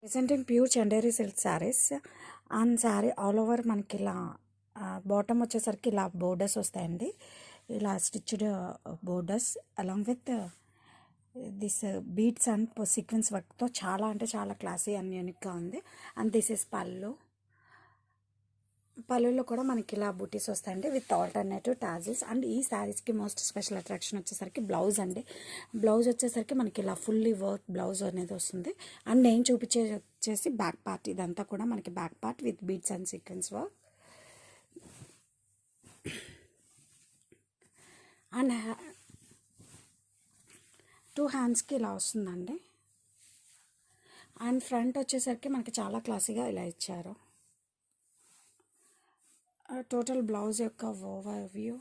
Presenting pure Chanderi silk saris. And sari all over మనకి ఇలా bottom వచ్చేసరికి ఇలా బోర్డర్స్ వస్తాయండి. ఇలా stitched borders along with this beads and sequence వర్క్తో చాలా అంటే చాలా క్లాసీ అండ్ యూనిక్గా ఉంది. అండ్ దిస్ ఇస్ పళ్ళులో కూడా మనకి ఇలా బూటీస్ వస్తాయండి విత్ ఆల్టర్నేటివ్ టాజిల్స్. అండ్ ఈ శారీస్కి మోస్ట్ స్పెషల్ అట్రాక్షన్ వచ్చేసరికి బ్లౌజ్ అండి. బ్లౌజ్ వచ్చేసరికి మనకి ఇలా ఫుల్లీ వర్క్ బ్లౌజ్ అనేది వస్తుంది. అండ్ నేను వచ్చేసి బ్యాక్ పార్ట్, ఇదంతా కూడా మనకి back part with beads and sequence work. And 2 హ్యాండ్స్కి ఇలా వస్తుందండి. అండ్ ఫ్రంట్ వచ్చేసరికి మనకి చాలా క్లాసీగా ఇలా ఇచ్చారు. టోటల్ బ్లౌజ్ యొక్క over view.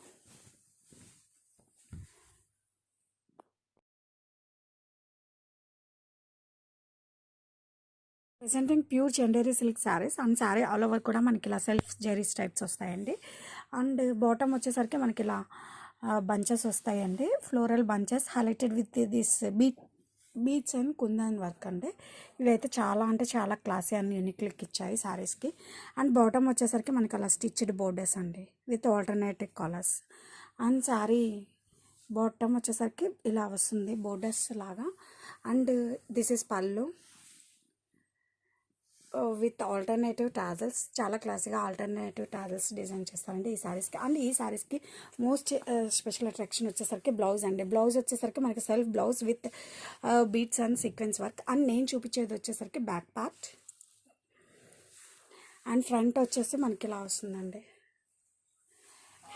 Presenting pure Chanderi silk saris. And sari all over కూడా మనకి ఇలా సెల్ఫ్ జెరీ స్ట్రైప్స్ వస్తాయండి. అండ్ బాటమ్ వచ్చేసరికి మనకి ఇలా బంచెస్ వస్తాయండి, floral bunches highlighted with this beads and kundan work అండి. ఇవైతే చాలా అంటే చాలా క్లాసీ అండ్ యూనిక్ లుక్ ఇచ్చాయి శారీస్కి. అండ్ బాటమ్ వచ్చేసరికి మనకి అలా స్టిచ్డ్ బోర్డర్స్ అండి with alternative colours. And sari bottom వచ్చేసరికి ఇలా వస్తుంది బోర్డర్స్ లాగా. అండ్ దిస్ ఇస్ పళ్ళు విత్ ఆల్టర్నేటివ్ టాజల్స్. చాలా క్లాసీగా ఆల్టర్నేటివ్ టాజల్స్ డిజైన్ చేస్తారండి ఈ శారీస్కి. అండ్ ఈ శారీస్కి మోస్ట్ స్పెషల్ అట్రాక్షన్ వచ్చేసరికి బ్లౌజ్ అండి. బ్లౌజ్ వచ్చేసరికి మనకి self blouse with beads and sequence work. And నేను చూపించేది వచ్చేసరికి బ్యాక్ పార్ట్. అండ్ ఫ్రంట్ వచ్చేసి మనకి ఇలా వస్తుందండి.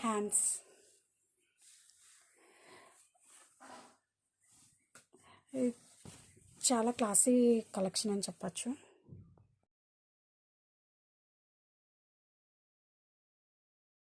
హ్యాండ్స్ చాలా క్లాసీ కలెక్షన్ అని చెప్పచ్చు.